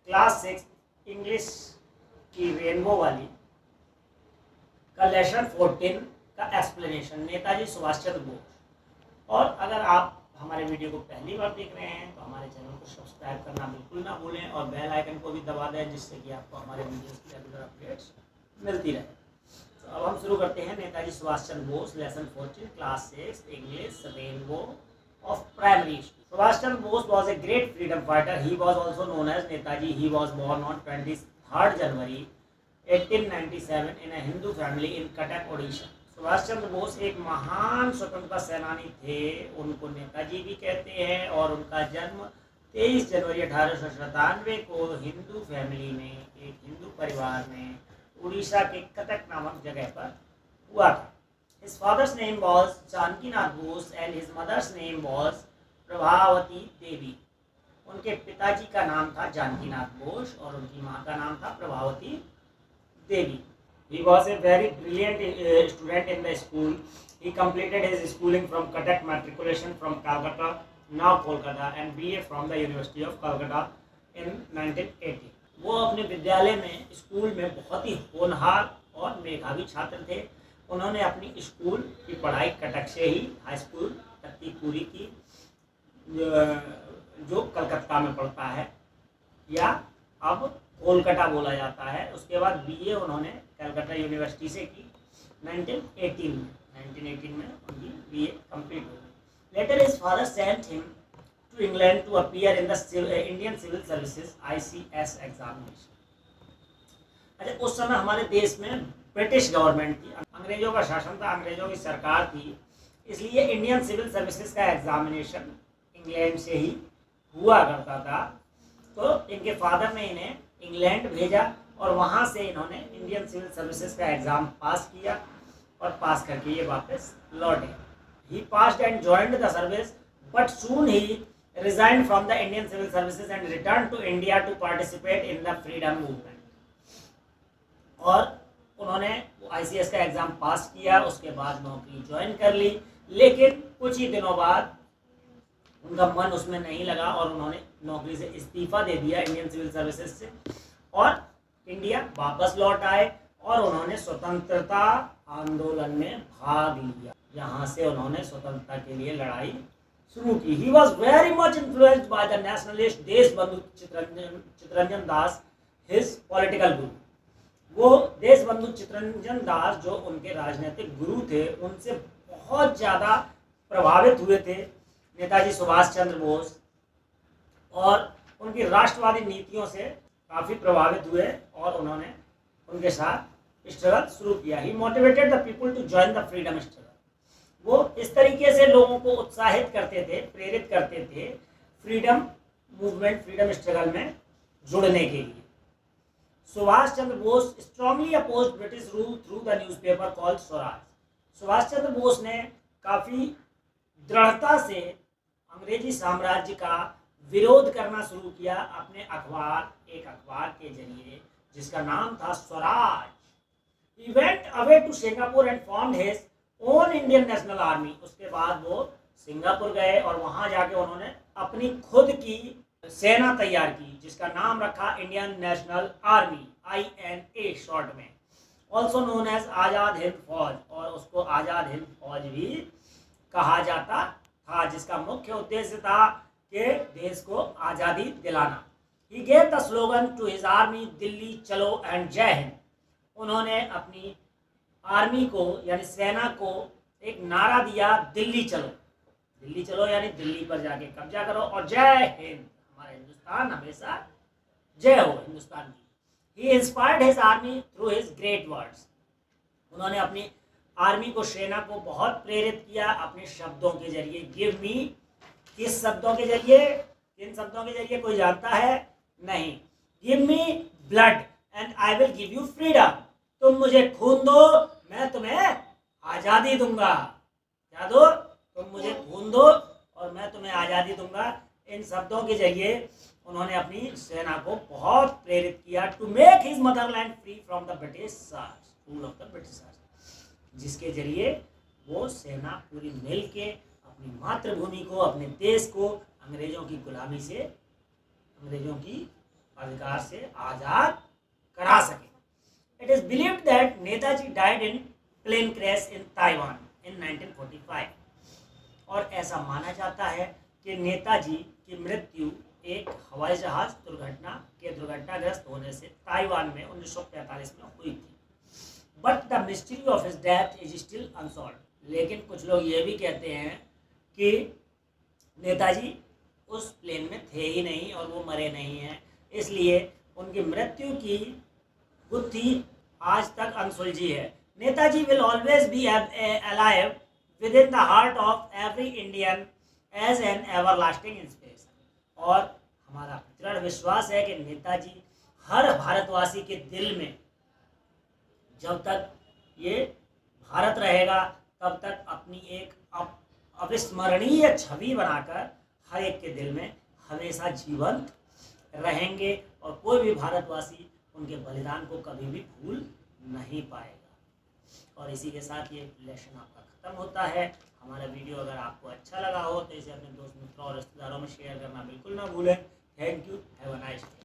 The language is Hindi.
क्लास 6 इंग्लिश की रेनबो वाली का लेसन 14 का एक्सप्लेनेशन, नेताजी सुभाष चंद्र बोस। और अगर आप हमारे वीडियो को पहली बार देख रहे हैं तो हमारे चैनल को सब्सक्राइब करना बिल्कुल ना भूलें और बेल आइकन को भी दबा दें, जिससे कि आपको हमारे वीडियोस की रेगुलर अपडेट्स मिलती रहे। तो अब हम शुरू करते हैं। Netaji Subhash Chandra Bose, lesson 14, class 6, English, rainbow of primary school. Subhash Chandra Bose was a great freedom fighter. He was also known as Netaji. He was born on 23rd January 1897 in a Hindu family in Cuttack, Odisha. Subhash Chandra Bose एक महान स्वतंत्रता सेनानी थे, उनको नेताजी भी कहते हैं और उनका जन्म 23 जनवरी 1897 को हिंदू फैमिली में, एक हिंदू परिवार में उड़ीसा के कटक नामक जगह पर हुआ था। His father's name was Janakinath Bose and his mother's name was Prabhavati Devi. उनके पिताजी का नाम था जानकीनाथ बोस और उनकी माँ का नाम था Prabhavati Devi. He was a very brilliant student in the school. He completed his schooling from Cuttack matriculation from Calcutta, now Kolkata, and BA from the University of Calcutta in 1980. वो अपने विद्यालय में, स्कूल में बहुत ही होनहार और मेधावी छात्र थे। उन्होंने अपनी स्कूल की पढ़ाई कटक से ही हाई स्कूल तक की पूरी की, जो कलकत्ता में पढ़ता है या अब कोलकाता बोला जाता है। उसके बाद बीए उन्होंने कलकत्ता यूनिवर्सिटी से की 1918 में उनकी बीए कंप्लीट हो गई। Later his father sent him to England to appear in the Indian civil services ICS examination. अच्छा, उस समय हमारे देश में ब्रिटिश गवर्नमेंट थी, अंग्रेजों का शासन था, अंग्रेजों की सरकार थी, इसलिए इंडियन सिविल सर्विसेज का एग्जामिनेशन इंग्लैंड से ही हुआ करता था। तो इनके फादर ने इन्हें इंग्लैंड भेजा और वहाँ से इन्होंने इंडियन सिविल सर्विसेज का एग्ज़ाम पास किया और पास करके ये वापस लौटे। He passed and joined the service but soon ही resigned from the Indian civil services and return to India to participate in the freedom movement. और उन्होंने ICS का एग्ज़ाम पास किया, उसके बाद नौकरी ज्वाइन कर ली, लेकिन कुछ ही दिनों बाद उनका मन उसमें नहीं लगा और उन्होंने नौकरी से इस्तीफा दे दिया इंडियन सिविल सर्विसेज से और इंडिया वापस लौट आए और उन्होंने स्वतंत्रता आंदोलन में भाग लिया। यहाँ से उन्होंने स्वतंत्रता के लिए लड़ाई शुरू की। He was very much influenced by the nationalist Deshbandhu Chittaranjan Das, his political गुरु। वो देशबंधु चित्तरंजन दास जो उनके राजनीतिक गुरु थे, उनसे बहुत ज़्यादा प्रभावित हुए थे नेताजी सुभाष चंद्र बोस और उनकी राष्ट्रवादी नीतियों से काफ़ी प्रभावित हुए और उन्होंने उनके साथ स्ट्रगल शुरू किया। He motivated the people to join the freedom struggle. वो इस तरीके से लोगों को उत्साहित करते थे, प्रेरित करते थे फ्रीडम मूवमेंट, फ्रीडम स्ट्रगल में जुड़ने के लिए। Subhash Chandra Bose strongly opposed British rule through the newspaper called Swaraj. Subhash Chandra Bose ने काफ़ी दृढ़ता से अंग्रेजी साम्राज्य का विरोध करना शुरू किया अपने एक अखबार के जरिए जिसका नाम था Swaraj. He went away to Singapore and formed his own Indian National Army। उसके बाद वो सिंगापुर गए और वहाँ जाके उन्होंने अपनी खुद की सेना तैयार की जिसका नाम रखा Indian national army, INA short में, also known as Azad Hind फौज, और उसको आज़ाद हिंद फौज भी कहा जाता था, जिसका मुख्य उद्देश्य था कि देश को आज़ादी दिलाना। He gave the slogan to his army, Delhi चलो एंड जय हिंद। उन्होंने अपनी आर्मी को यानी सेना को एक नारा दिया, दिल्ली चलो यानी दिल्ली पर जाके कब्जा करो और जय हिंद, हमारा हिंदुस्तान हमेशा जय हो हिंदुस्तान की। He inspired his army through his great words. उन्होंने अपनी आर्मी को, सेना को बहुत प्रेरित किया अपने शब्दों के जरिए। गिव मी, किस शब्दों के जरिए, किन शब्दों के जरिए कोई जानता है? नहीं। Give me blood and I will give you freedom. तुम मुझे खून दो, मैं तुम्हें आज़ादी दूंगा। क्या दो? तुम मुझे खून दो और मैं तुम्हें आज़ादी दूंगा। इन शब्दों के जरिए उन्होंने अपनी सेना को बहुत प्रेरित किया to make his motherland free from the British rule of the British, जिसके जरिए वो सेना पूरी मिल के अपनी मातृभूमि को, अपने देश को अंग्रेजों की गुलामी से, अंग्रेजों की अधिकार से आज़ाद करा सके। It is believed that Netaji died in plane crash in Taiwan in 1945 और ऐसा माना जाता है कि नेताजी की मृत्यु एक हवाई जहाज दुर्घटनाग्रस्त होने से ताइवान में 1945 में हुई थी। But the mystery of his death is still unsolved. लेकिन कुछ लोग ये भी कहते हैं कि नेताजी उस प्लेन में थे ही नहीं और वो मरे नहीं हैं, इसलिए उनकी मृत्यु की गुत्थी आज तक अनसुलझी है। Netaji will always be alive within the heart of every Indian as an everlasting inspiration. और हमारा दृढ़ विश्वास है कि नेताजी हर भारतवासी के दिल में, जब तक ये भारत रहेगा तब तक अपनी एक अविस्मरणीय छवि बनाकर हर एक के दिल में हमेशा जीवंत रहेंगे और कोई भी भारतवासी उनके बलिदान को कभी भी भूल नहीं पाएगा। और इसी के साथ ये लेसन आपका ख़त्म होता है। हमारा वीडियो अगर आपको अच्छा लगा हो तो इसे अपने दोस्त मित्रों और रिश्तेदारों में शेयर करना बिल्कुल ना भूलें। Thank you, have a nice day.